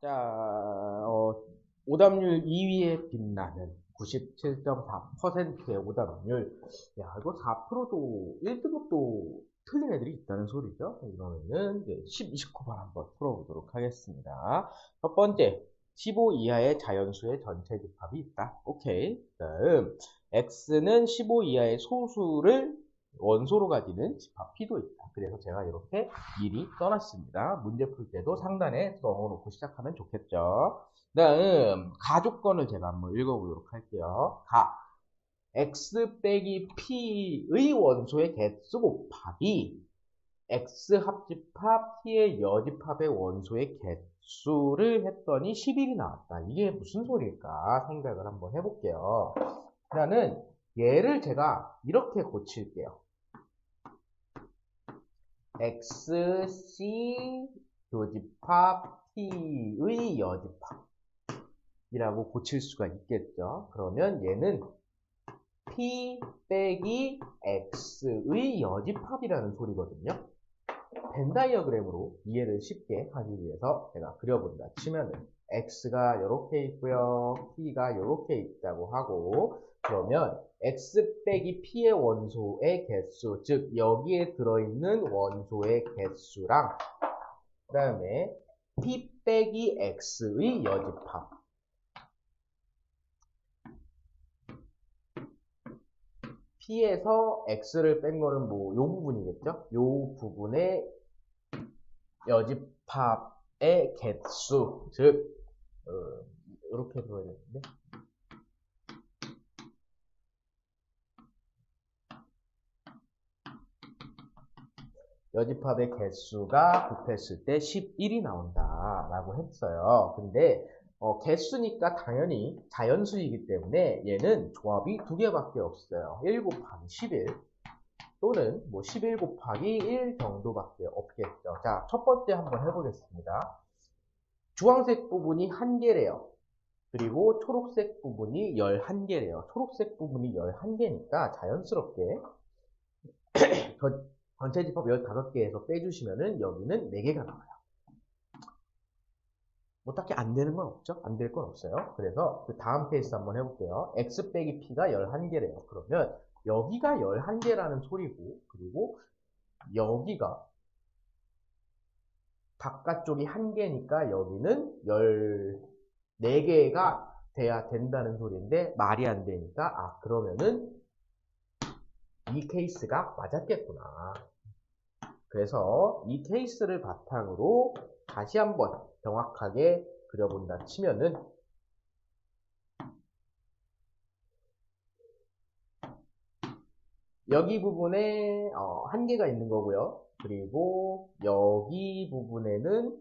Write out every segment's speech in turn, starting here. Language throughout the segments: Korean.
자, 오답률 2위에 빛나는 97.4%의 오답률. 야, 이거 4%도 1등급도 틀린 애들이 있다는 소리죠. 이러면은 이제 10, 29번 한번 풀어보도록 하겠습니다. 첫 번째, 15 이하의 자연수의 전체 집합이 있다. 오케이. 다음, x는 15 이하의 소수를 원소로 가지는 집합 P도 있다. 그래서 제가 이렇게 미리 써놨습니다. 문제 풀 때도 상단에 넣어놓고 시작하면 좋겠죠. 다음 가족권을 제가 한번 읽어보도록 할게요. x 빼기 p의 원소의 개수 곱하기 x 합집합 p의 여집합의 원소의 개수를 했더니 11이 나왔다. 이게 무슨 소리일까 생각을 한번 해볼게요. 일단은 얘를 제가 이렇게 고칠게요. xc 교집합 t의 여집합이라고 고칠 수가 있겠죠. 그러면 얘는 p 빼기 x의 여집합이라는 소리거든요. 벤 다이어그램으로 이해를 쉽게 하기 위해서 제가 그려본다 치면은 x가 이렇게 있고요, p가 이렇게 있다고 하고, 그러면 x 빼기 p의 원소의 개수, 즉 여기에 들어있는 원소의 개수랑 그 다음에 p 빼기 x의 여집합, p에서 x를 뺀 거는 뭐 요 부분이겠죠? 요 부분의 여집합의 개수, 즉 이렇게 보여야되는데, 여집합의 개수가 곱했을 때 11이 나온다라고 했어요. 근데 개수니까 당연히 자연수이기 때문에 얘는 조합이 두 개밖에 없어요. 1 곱하기 11 또는 뭐 11 곱하기 1 정도밖에 없겠죠. 자, 첫 번째 한번 해보겠습니다. 주황색 부분이 1개래요. 그리고 초록색 부분이 11개래요. 초록색 부분이 11개니까 자연스럽게 전체 집합 15개에서 빼주시면은 여기는 4개가 나와요. 뭐 딱히 안 되는 건 없죠? 안 될 건 없어요. 그래서 그 다음 케이스 한번 해볼게요. x 빼기 p가 11개래요. 그러면 여기가 11개라는 소리고, 그리고 여기가 바깥쪽이 1개니까 여기는 14개가 돼야 된다는 소리인데 말이 안 되니까, 그러면은 이 케이스가 맞았겠구나. 그래서 이 케이스를 바탕으로 다시 한번 정확하게 그려본다 치면은 여기 부분에 1개가 있는 거고요. 그리고 여기 부분에는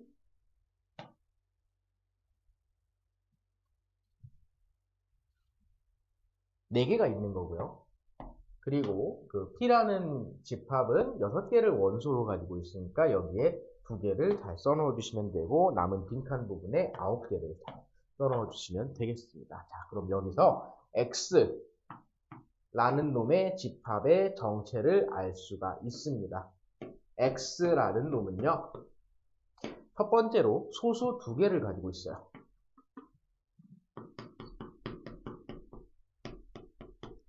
4개가 있는 거고요. 그리고 그 P라는 집합은 6개를 원소로 가지고 있으니까 여기에 2개를 잘 써넣어 주시면 되고, 남은 빈칸 부분에 9개를 잘 써넣어 주시면 되겠습니다. 자, 그럼 여기서 X라는 놈의 집합의 정체를 알 수가 있습니다. X라는 놈은요, 첫 번째로 소수 2개를 가지고 있어요.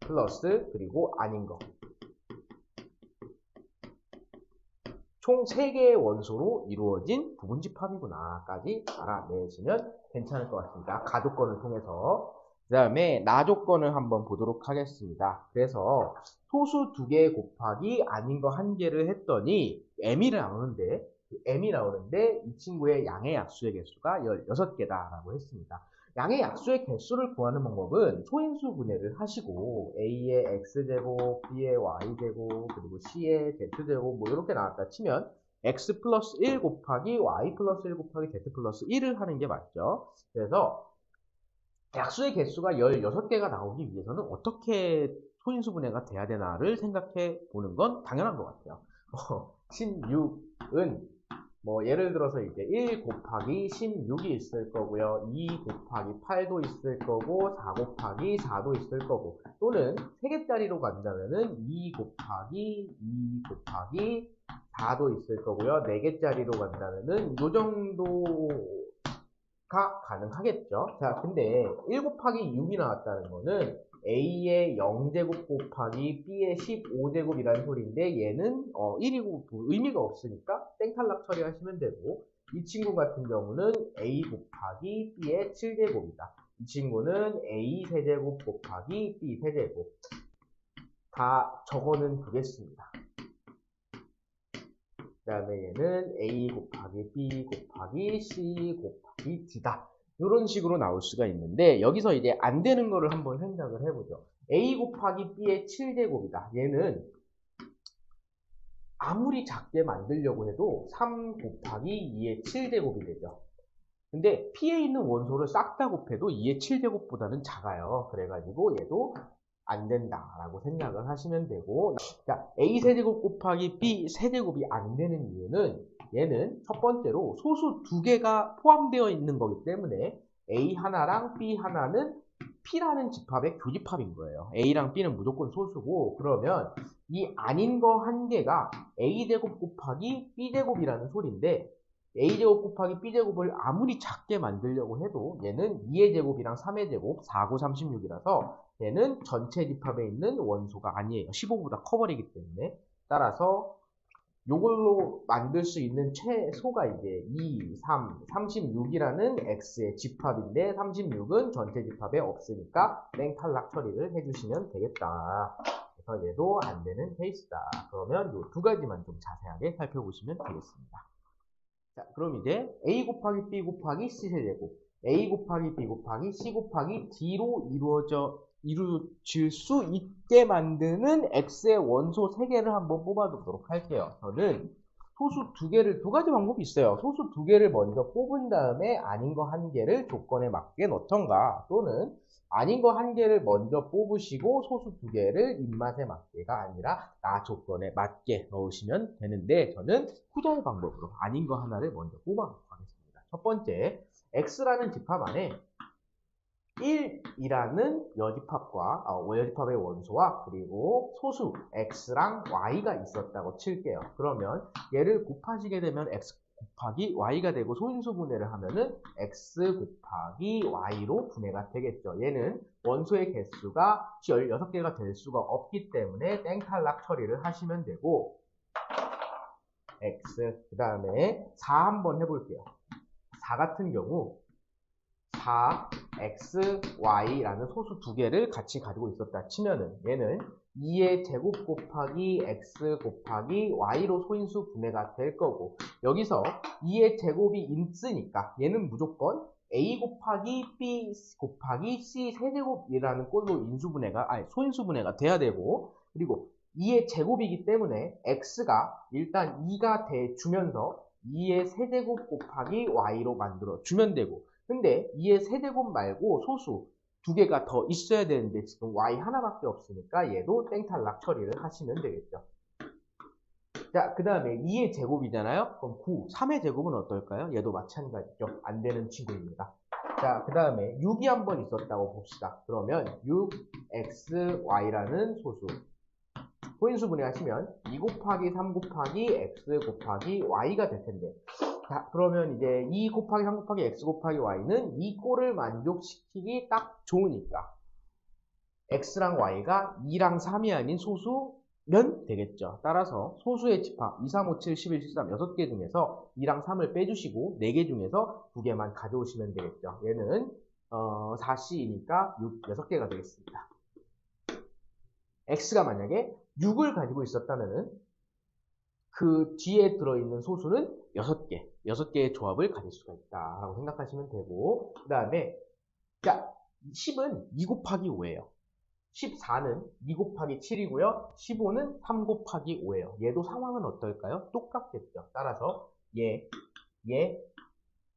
플러스 그리고 아닌 거. 총 3개의 원소로 이루어진 부분집합이구나까지 알아내시면 괜찮을 것 같습니다. 가조건을 통해서. 그 다음에 나조건을 한번 보도록 하겠습니다. 그래서 소수 2개 곱하기 아닌 거 1개를 했더니 m이 나오는데 이 친구의 양의 약수의 개수가 16개다라고 했습니다. 양의 약수의 개수를 구하는 방법은 소인수 분해를 하시고 A의 X제곱, B의 Y제곱, 그리고 C의 Z제곱 뭐 이렇게 나왔다 치면 X 플러스 1 곱하기 Y 플러스 1 곱하기 Z 플러스 1을 하는 게 맞죠. 그래서 약수의 개수가 16개가 나오기 위해서는 어떻게 소인수 분해가 돼야 되나를 생각해 보는 건 당연한 것 같아요. 16은 뭐 예를 들어서 이제 1 곱하기 16이 있을 거고요. 2 곱하기 8도 있을 거고, 4 곱하기 4도 있을 거고, 또는 3개짜리로 간다면은 2 곱하기 2 곱하기 4도 있을 거고요. 4개짜리로 간다면은 요 정도 가능하겠죠. 자, 근데 1 곱하기 6이 나왔다는 거는 A의 0제곱 곱하기 B의 15제곱이라는 소리인데 얘는 1이고 의미가 없으니까 땡탈락 처리하시면 되고, 이 친구 같은 경우는 A 곱하기 B의 7제곱이다. 이 친구는 A 세제곱 곱하기 B 세제곱. 다 적어는 두겠습니다. 그 다음에 얘는 A 곱하기 B 곱하기 C 곱하기 D다. 이런 식으로 나올 수가 있는데, 여기서 이제 안 되는 거를 한번 생각을 해보죠. A 곱하기 B의 7제곱이다. 얘는 아무리 작게 만들려고 해도 3 곱하기 2의 7제곱이 되죠. 근데 P에 있는 원소를 싹 다 곱해도 2의 7제곱보다는 작아요. 그래가지고 얘도 안 된다라고 생각을 하시면 되고, 자, A 세제곱 곱하기 B 세제곱이 안 되는 이유는 얘는 첫 번째로 소수 두 개가 포함되어 있는 거기 때문에 A 하나랑 B 하나는 P라는 집합의 교집합인 거예요. A랑 B는 무조건 소수고, 그러면 이 아닌 거 한 개가 A제곱 곱하기 B제곱이라는 소리인데, A제곱 곱하기 B제곱을 아무리 작게 만들려고 해도 얘는 2의 제곱이랑 3의 제곱, 4, 9, 36이라서 얘는 전체 집합에 있는 원소가 아니에요. 15보다 커버리기 때문에. 따라서 이걸로 만들 수 있는 최소가 이제 2, 3, 36이라는 X의 집합인데 36은 전체 집합에 없으니까 땡탈락 처리를 해주시면 되겠다. 그래서 얘도 안 되는 케이스다. 그러면 이 두 가지만 좀 자세하게 살펴보시면 되겠습니다. 자, 그럼 이제 A 곱하기 B 곱하기 C 세제곱, A 곱하기 B 곱하기 C 곱하기 D로 이루어질 수 있게 만드는 X의 원소 3개를 한번 뽑아두도록 할게요. 저는 소수 2개를, 두 가지 방법이 있어요. 소수 2개를 먼저 뽑은 다음에 아닌 거 1개를 조건에 맞게 넣던가, 또는 아닌 거 1개를 먼저 뽑으시고 소수 2개를 입맛에 맞게가 아니라 나 조건에 맞게 넣으시면 되는데, 저는 후자의 방법으로 아닌 거 하나를 먼저 뽑아놓도록 하겠습니다. 첫 번째, X라는 집합 안에 1이라는 여집합과 여집합의 원소와 그리고 소수 x랑 y가 있었다고 칠게요. 그러면 얘를 곱하시게 되면 x 곱하기 y가 되고 소인수 분해를 하면은 x 곱하기 y로 분해가 되겠죠. 얘는 원소의 개수가 16개가 될 수가 없기 때문에 땡탈락 처리를 하시면 되고, x 그 다음에 4 한번 해볼게요. 4 같은 경우 4, x, y라는 소수 2개를 같이 가지고 있었다 치면은 얘는 2의 제곱 곱하기 x 곱하기 y로 소인수 분해가 될 거고, 여기서 2의 제곱이 있으니까 얘는 무조건 a 곱하기 b 곱하기 c 세제곱이라는 꼴로 소인수 분해가 돼야 되고, 그리고 2의 제곱이기 때문에 x가 일단 2가 돼 주면서 2의 세제곱 곱하기 y로 만들어 주면 되고, 근데 2의 세제곱 말고 소수 2개가 더 있어야 되는데 지금 y 하나밖에 없으니까 얘도 땡탈락 처리를 하시면 되겠죠. 자, 그 다음에 2의 제곱이잖아요. 그럼 9, 3의 제곱은 어떨까요? 얘도 마찬가지죠. 안 되는 친구입니다. 자, 그 다음에 6이 한 번 있었다고 봅시다. 그러면 6x, y라는 소수 소인수 분해하시면 2 곱하기 3 곱하기 x 곱하기 y가 될 텐데, 자, 그러면 이제 2 곱하기 3 곱하기 x 곱하기 y는 이 꼴을 만족시키기 딱 좋으니까 x랑 y가 2랑 3이 아닌 소수면 되겠죠. 따라서 소수의 집합 2, 3, 5, 7, 11, 13 6개 중에서 2랑 3을 빼주시고 4개 중에서 2개만 가져오시면 되겠죠. 얘는 4C이니까 6개가 되겠습니다. x가 만약에 6을 가지고 있었다면은 그 뒤에 들어있는 소수는 6개의 조합을 가질 수가 있다라고 생각하시면 되고, 그 다음에 자, 10은 2 곱하기 5예요. 14는 2 곱하기 7이고요. 15는 3 곱하기 5예요. 얘도 상황은 어떨까요? 똑같겠죠. 따라서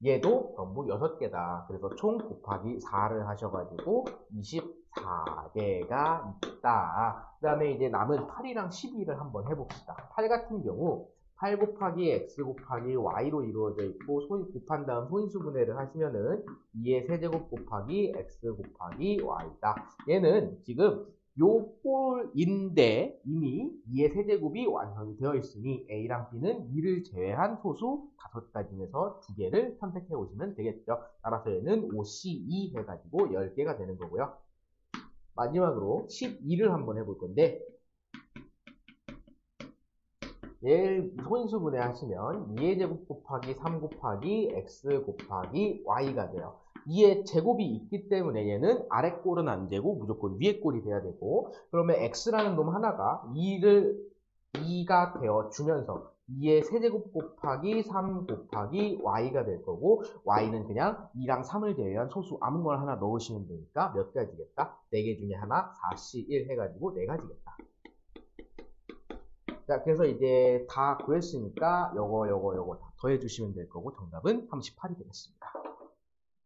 얘도 전부 6개다. 그래서 총 곱하기 4를 하셔가지고 24개가 있다. 그 다음에 이제 남은 8이랑 12를 한번 해봅시다. 8 같은 경우 8 곱하기 x 곱하기 y로 이루어져 있고, 곱한 다음 소인수 분해를 하시면은 2의 세제곱 곱하기 x 곱하기 y다. 얘는 지금 요 꼴인데 이미 2의 세제곱이 완성이 되어 있으니 A랑 B는 2를 제외한 소수 5가지 중에서 2개를 선택해 오시면 되겠죠. 따라서 얘는 OC2 해가지고 10개가 되는 거고요. 마지막으로 12를 한번 해볼 건데 얘를 소인수분해 하시면 2의 제곱 곱하기 3 곱하기 x 곱하기 y가 돼요. 2의 제곱이 있기 때문에 얘는 아래 꼴은 안 되고 무조건 위에 꼴이 돼야 되고, 그러면 x라는 놈 하나가 2가 되어 주면서 2의 세제곱 곱하기 3 곱하기 y가 될 거고, y는 그냥 2랑 3을 제외한 소수 아무거나 하나 넣으시면 되니까 몇 가지겠다? 4개 중에 하나 4C1 해가지고 4가지겠다. 자, 그래서 이제 다 구했으니까 요거 다 더해주시면 될 거고 정답은 38이 되겠습니다.